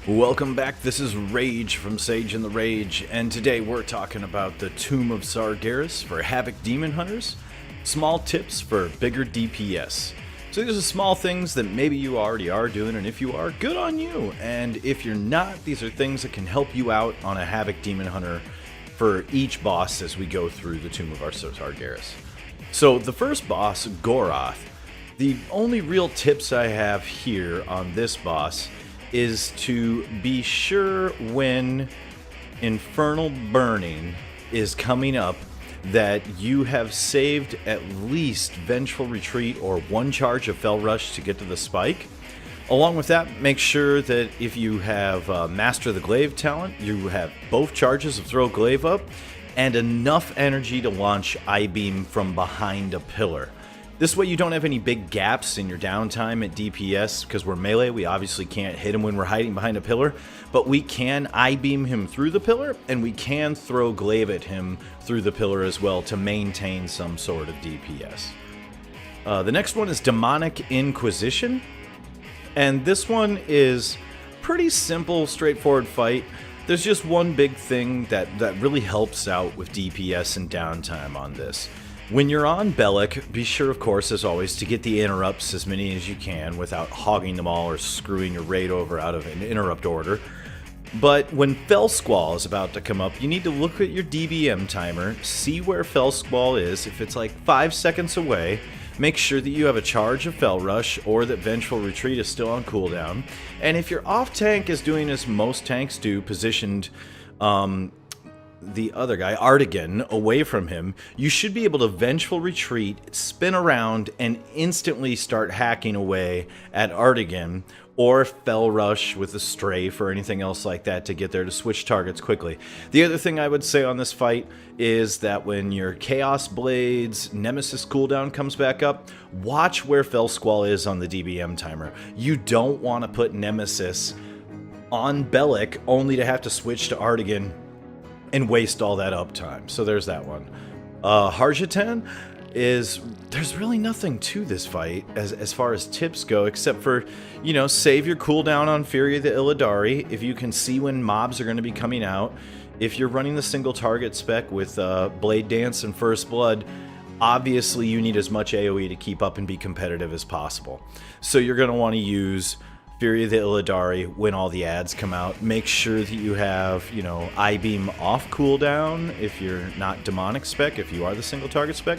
Welcome back, this is Rage from Sage and the Rage, and today we're talking about the Tomb of Sargeras for Havoc Demon Hunters. Small tips for bigger DPS. So these are small things that maybe you already are doing, and if you are, good on you. And if you're not, these are things that can help you out on a Havoc Demon Hunter for each boss as we go through the Tomb of Sargeras. So the first boss, Goroth. The only real tips I have here on this boss is to be sure when Infernal Burning is coming up that you have saved at least Vengeful Retreat or one charge of Fell Rush to get to the spike. Along with that, make sure that if you have Master the Glaive talent, you have both charges of Throw Glaive up and enough energy to launch I-Beam from behind a pillar. This way you don't have any big gaps in your downtime at DPS, because we're melee, we obviously can't hit him when we're hiding behind a pillar, but we can I-beam him through the pillar, and we can throw glaive at him through the pillar as well to maintain some sort of DPS. The next one is Demonic Inquisition, and this one is pretty simple, straightforward fight. There's just one big thing that really helps out with DPS and downtime on this. When you're on Bellic, be sure, of course, as always, to get the interrupts, as many as you can, without hogging them all or screwing your raid over out of an interrupt order. But when Fell Squall is about to come up, you need to look at your DBM timer, see where Fell Squall is. If it's like 5 seconds away, make sure that you have a charge of Fell Rush or that Vengeful Retreat is still on cooldown. And if your off-tank is doing as most tanks do, positioned the other guy, Artigan, away from him, you should be able to Vengeful Retreat, spin around, and instantly start hacking away at Artigan, or Fell Rush with a Strafe or anything else like that to get there to switch targets quickly. The other thing I would say on this fight is that when your Chaos Blades Nemesis cooldown comes back up, watch where Fell Squall is on the DBM timer. You don't want to put Nemesis on Bellic only to have to switch to Artigan and waste all that uptime. So there's that one. Harjatan is, there's really nothing to this fight as far as tips go, except for, you know, save your cooldown on Fury of the Illidari if you can see when mobs are going to be coming out. If you're running the single target spec with Blade Dance and First Blood, obviously you need as much AoE to keep up and be competitive as possible. So you're going to want to use Fury of the Illidari when all the ads come out. Make sure that you have, you know, I-Beam off cooldown if you're not Demonic spec, if you are the single target spec.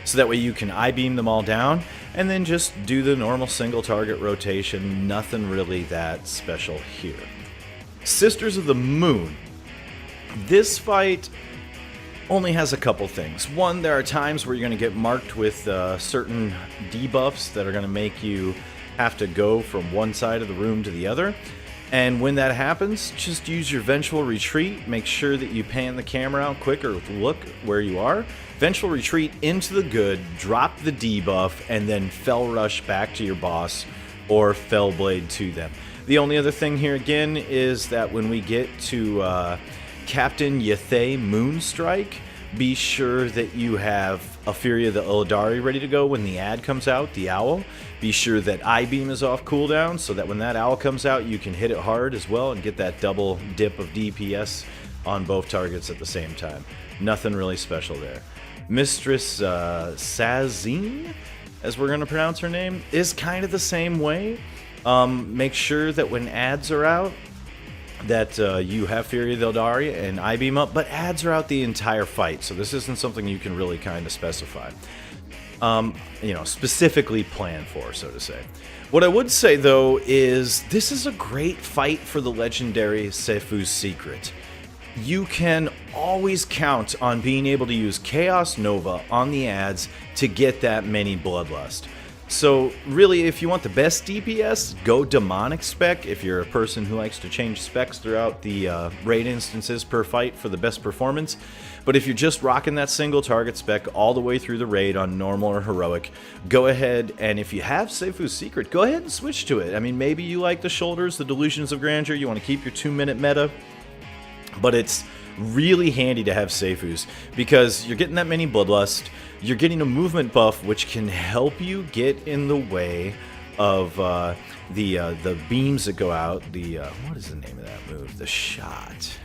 So that way you can I-Beam them all down and then just do the normal single target rotation. Nothing really that special here. Sisters of the Moon. This fight only has a couple things. One, there are times where you're going to get marked with certain debuffs that are going to make you have to go from one side of the room to the other, and when that happens, just use your Vengeful Retreat. Make sure that you pan the camera out quick or look where you are. Vengeful Retreat into the good, drop the debuff, and then Fell Rush back to your boss or Fell Blade to them. The only other thing here again is that when we get to Captain Yethay Moonstrike, be sure that you have a Fury of the Illidari ready to go when the ad comes out, the owl. Be sure that I-Beam is off cooldown so that when that owl comes out, you can hit it hard as well and get that double dip of DPS on both targets at the same time. Nothing really special there. Mistress Sazine, as we're going to pronounce her name, is kind of the same way. Make sure that when ads are out, that you have Fury of the Illidari and I-Beam up, but ads are out the entire fight, so this isn't something you can really kind of specify. You know, specifically plan for, so to say. What I would say, though, is this is a great fight for the legendary Seifu's Secret. You can always count on being able to use Chaos Nova on the ads to get that many Bloodlust. So really, if you want the best DPS, go Demonic spec if you're a person who likes to change specs throughout the raid instances per fight for the best performance. But if you're just rocking that single target spec all the way through the raid on normal or heroic, go ahead, and if you have Seifu's Secret, go ahead and switch to it. I mean, maybe you like the shoulders, the Delusions of Grandeur, you want to keep your 2-minute meta, but it's really handy to have Seifu's because you're getting that many Bloodlust, you're getting a movement buff which can help you get in the way of the beams that go out. The what is the name of that move? The shot.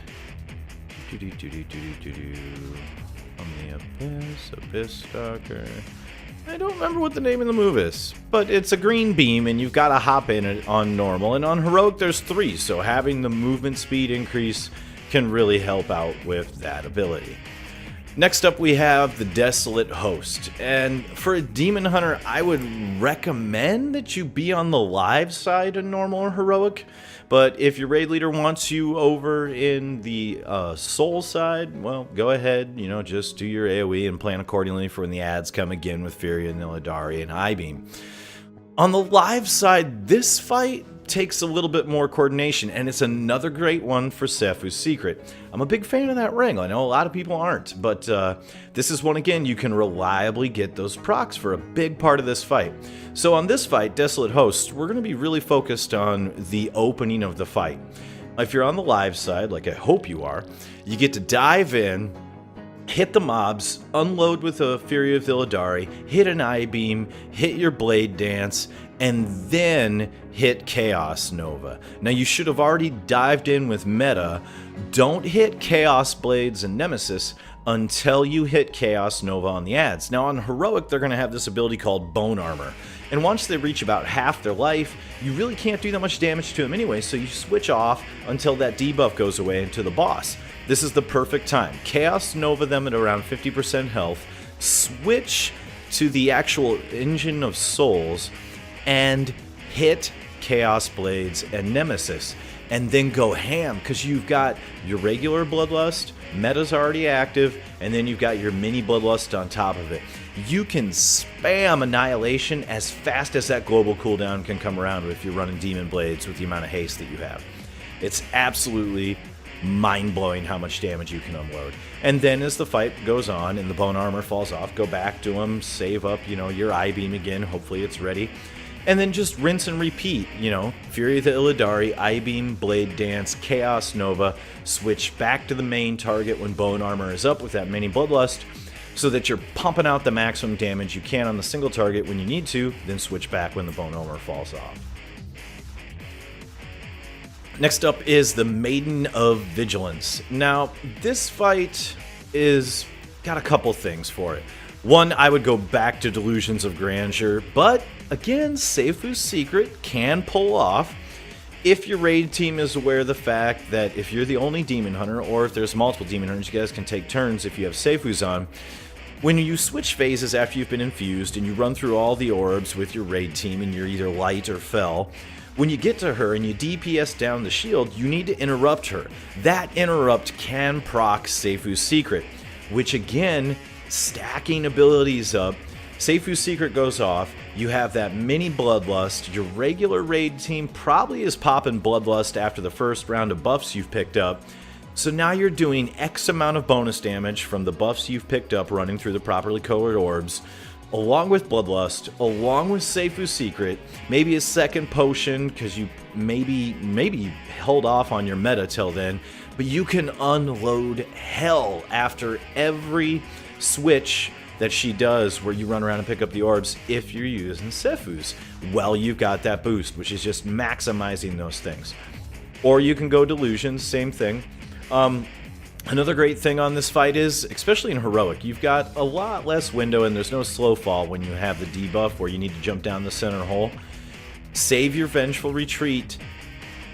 From the Abyss Stalker. I don't remember what the name of the move is, but it's a green beam and you've got to hop in it on normal, and on heroic there's 3, so having the movement speed increase can really help out with that ability. Next up we have the Desolate Host, and for a Demon Hunter I would recommend that you be on the live side of normal or heroic, but if your raid leader wants you over in the soul side, well, go ahead, you know, just do your AoE and plan accordingly for when the ads come again with Fury and Illidari and I-Beam. On the live side, this fight takes a little bit more coordination, and it's another great one for Sephu's Secret. I'm a big fan of that ring. I know a lot of people aren't, but this is one, again, you can reliably get those procs for a big part of this fight. So on this fight, Desolate Host, we're going to be really focused on the opening of the fight. If you're on the live side, like I hope you are, you get to dive in, hit the mobs, unload with a Fury of Illidari, hit an I-Beam, hit your Blade Dance, and then hit Chaos Nova. Now you should have already dived in with meta. Don't hit Chaos Blades and Nemesis until you hit Chaos Nova on the ads. Now on Heroic they're going to have this ability called Bone Armor. And once they reach about half their life, you really can't do that much damage to them anyway, so you switch off until that debuff goes away into the boss. This is the perfect time. Chaos Nova them at around 50% health, switch to the actual Engine of Souls, and hit Chaos Blades and Nemesis. And then go ham, because you've got your regular Bloodlust, meta's already active, and then you've got your mini Bloodlust on top of it. You can spam Annihilation as fast as that global cooldown can come around if you're running Demon Blades with the amount of haste that you have. It's absolutely mind-blowing how much damage you can unload. And then as the fight goes on and the Bone Armor falls off, go back to them, save up, you know, your I-Beam again, hopefully it's ready. And then just rinse and repeat, you know, Fury of the Illidari, I-Beam, Blade Dance, Chaos Nova, switch back to the main target when Bone Armor is up with that mini Bloodlust, so that you're pumping out the maximum damage you can on the single target when you need to, then switch back when the Bone Armor falls off. Next up is the Maiden of Vigilance. Now, this fight is got a couple things for it. One, I would go back to Delusions of Grandeur, but again, Sephu's Secret can pull off if your raid team is aware of the fact that if you're the only Demon Hunter, or if there's multiple Demon Hunters, you guys can take turns if you have Sephu's on. When you switch phases after you've been infused and you run through all the orbs with your raid team and you're either light or fell, when you get to her and you DPS down the shield, you need to interrupt her. That interrupt can proc Sephu's Secret, which again, stacking abilities up, Sephu's Secret goes off, you have that mini Bloodlust, your regular raid team probably is popping Bloodlust after the first round of buffs you've picked up, so now you're doing X amount of bonus damage from the buffs you've picked up running through the properly colored orbs, along with Bloodlust, along with Sephu's Secret, maybe a second potion, because you maybe held off on your meta till then, but you can unload hell after every switch that she does where you run around and pick up the orbs if you're using Sephu's. Well, you've got that boost, which is just maximizing those things. Or you can go Delusions, same thing. Another great thing on this fight is, especially in Heroic, you've got a lot less window and there's no slow fall when you have the debuff where you need to jump down the center hole. Save your Vengeful Retreat,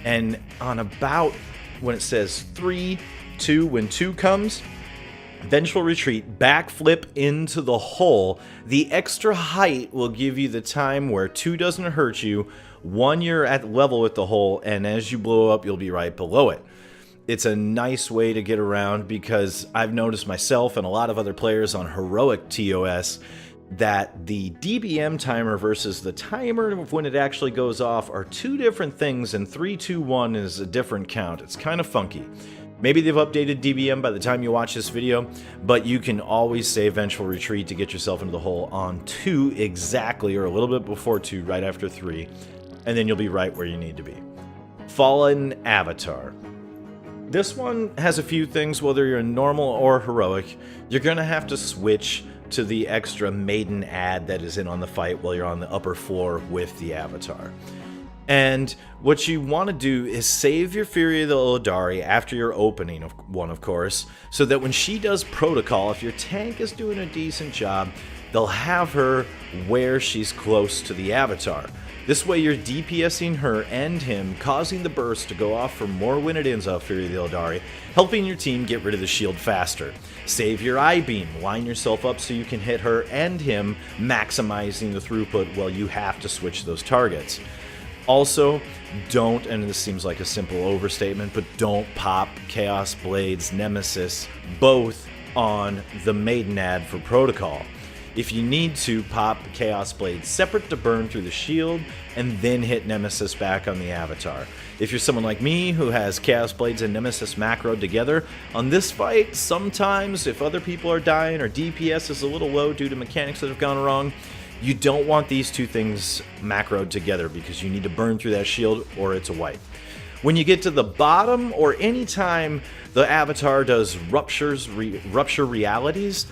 and on about when it says 3, 2, when 2 comes, Vengeful Retreat, backflip into the hole. The extra height will give you the time where 2 doesn't hurt you, 1 you're at level with the hole, and as you blow up, you'll be right below it. It's a nice way to get around because I've noticed myself and a lot of other players on Heroic ToS that the DBM timer versus the timer of when it actually goes off are 2 different things, and 3, 2, 1 is a different count. It's kind of funky. Maybe they've updated DBM by the time you watch this video, but you can always save Vengeful Retreat to get yourself into the hole on 2 exactly, or a little bit before 2, right after 3, and then you'll be right where you need to be. Fallen Avatar. This one has a few things, whether you're in normal or heroic. You're going to have to switch to the extra Maiden ad that is in on the fight while you're on the upper floor with the Avatar. And what you want to do is save your Fury of the Illidari after your opening one, of course, so that when she does Protocol, if your tank is doing a decent job, they'll have her where she's close to the Avatar. This way you're DPSing her and him, causing the burst to go off for more when it ends off Fury of the Illidari, helping your team get rid of the shield faster. Save your I-beam, line yourself up so you can hit her and him, maximizing the throughput while you have to switch those targets. Also, don't, and this seems like a simple overstatement, but don't pop Chaos Blades Nemesis both on the Maiden ad for Protocol. If you need to, pop Chaos Blade separate to burn through the shield, and then hit Nemesis back on the Avatar. If you're someone like me who has Chaos Blades and Nemesis macroed together, on this fight, sometimes if other people are dying or DPS is a little low due to mechanics that have gone wrong, you don't want these two things macroed together because you need to burn through that shield or it's a wipe. When you get to the bottom, or anytime the Avatar does rupture realities,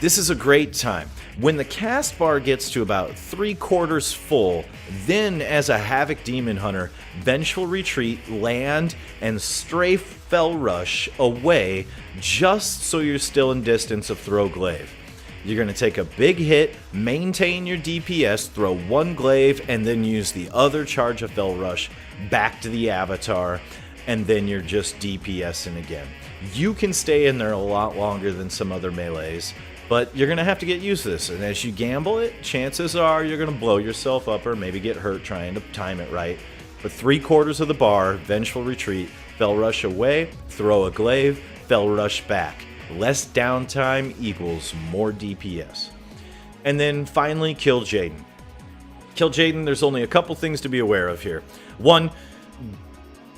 this is a great time. When the cast bar gets to about 3/4 full, then as a Havoc Demon Hunter, Vengeful Retreat, land, and strafe Fell Rush away just so you're still in distance of Throw Glaive. You're going to take a big hit, maintain your DPS, throw one glaive, and then use the other charge of Fell Rush back to the Avatar, and then you're just DPSing again. You can stay in there a lot longer than some other melees, but you're going to have to get used to this, and as you gamble it, chances are you're going to blow yourself up or maybe get hurt trying to time it right. But 3/4 of the bar, Vengeful Retreat, Fell Rush away, throw a glaive, Fell Rush back. Less downtime equals more DPS. And then finally, Kiljaeden. Kiljaeden, there's only a couple things to be aware of here. One,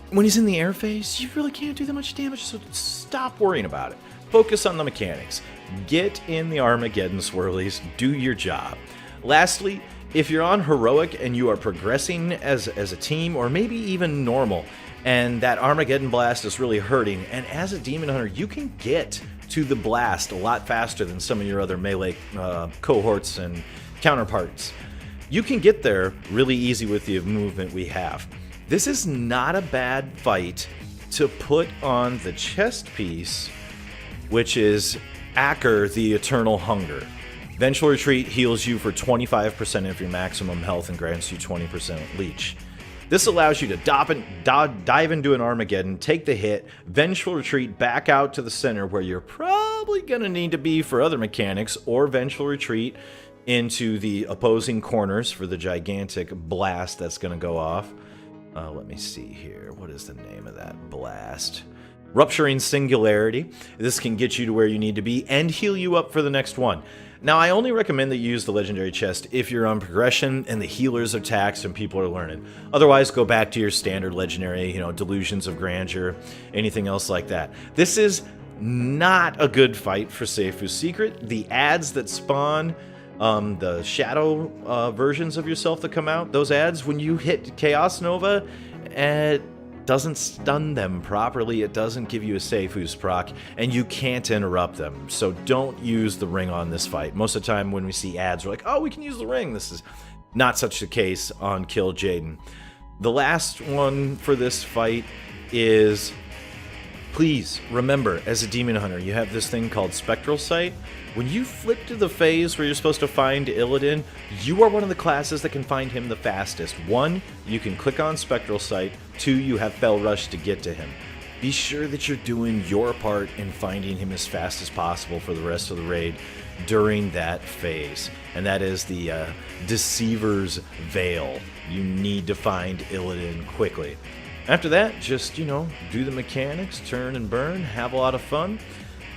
when he's in the air phase, you really can't do that much damage, so stop worrying about it. Focus on the mechanics. Get in the Armageddon swirlies, do your job. Lastly, if you're on Heroic and you are progressing as a team, or maybe even normal, and that Armageddon blast is really hurting, and as a Demon Hunter, you can get to the blast a lot faster than some of your other melee cohorts and counterparts. You can get there really easy with the movement we have. This is not a bad fight to put on the chest piece, which is Acker the Eternal Hunger. Vengeful Retreat heals you for 25% of your maximum health and grants you 20% leech. This allows you to dive into an Armageddon, take the hit, Vengeful Retreat back out to the center where you're probably going to need to be for other mechanics, or Vengeful Retreat into the opposing corners for the gigantic blast that's going to go off. Let me see here. What is the name of that blast? Rupturing Singularity. This can get you to where you need to be and heal you up for the next one. Now, I only recommend that you use the Legendary Chest if you're on progression and the healers are taxed and people are learning. Otherwise, go back to your standard Legendary, Delusions of Grandeur, anything else like that. This is not a good fight for Seifu's Secret. The ads that spawn, the shadow versions of yourself that come out, those ads, when you hit Chaos Nova, it doesn't stun them properly, it doesn't give you a Seifu's proc, and you can't interrupt them. So don't use the ring on this fight. Most of the time when we see ads, we're like, oh, we can use the ring. This is not such the case on Kiljaeden. The last one for this fight is, please remember, as a Demon Hunter, you have this thing called Spectral Sight. When you flip to the phase where you're supposed to find Illidan, you are one of the classes that can find him the fastest. 1, you can click on Spectral Sight. 2, you have Fell Rush to get to him. Be sure that you're doing your part in finding him as fast as possible for the rest of the raid during that phase. And that is the Deceiver's Veil. You need to find Illidan quickly. After that, just, do the mechanics, turn and burn, have a lot of fun.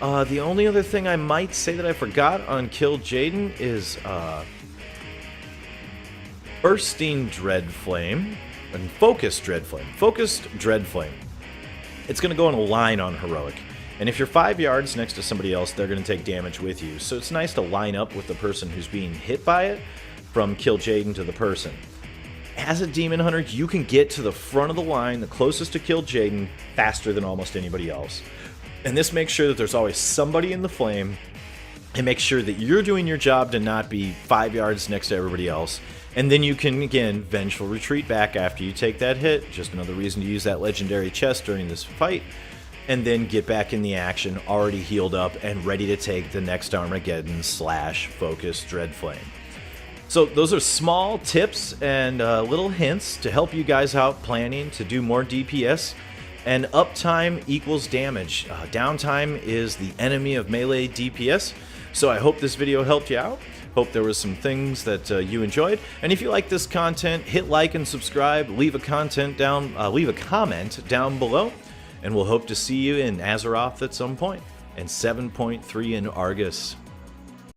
The only other thing I might say that I forgot on Kiljaeden is Bursting Dreadflame and Focused Dreadflame. Focused Dreadflame. It's going to go in a line on Heroic. And if you're 5 yards next to somebody else, they're going to take damage with you. So it's nice to line up with the person who's being hit by it from Kiljaeden to the person. As a Demon Hunter, you can get to the front of the line, the closest to Kiljaeden, faster than almost anybody else. And this makes sure that there's always somebody in the flame and make sure that you're doing your job to not be 5 yards next to everybody else. And then you can, again, vengeful retreat back after you take that hit. Just another reason to use that legendary chest during this fight. And then get back in the action, already healed up and ready to take the next Armageddon / Focus Dreadflame. So those are small tips and little hints to help you guys out planning to do more DPS. And uptime equals damage. Downtime is the enemy of melee DPS. So I hope this video helped you out. Hope there was some things that you enjoyed. And if you like this content, hit like and subscribe. Leave a comment down below. And we'll hope to see you in Azeroth at some point. And 7.3 in Argus.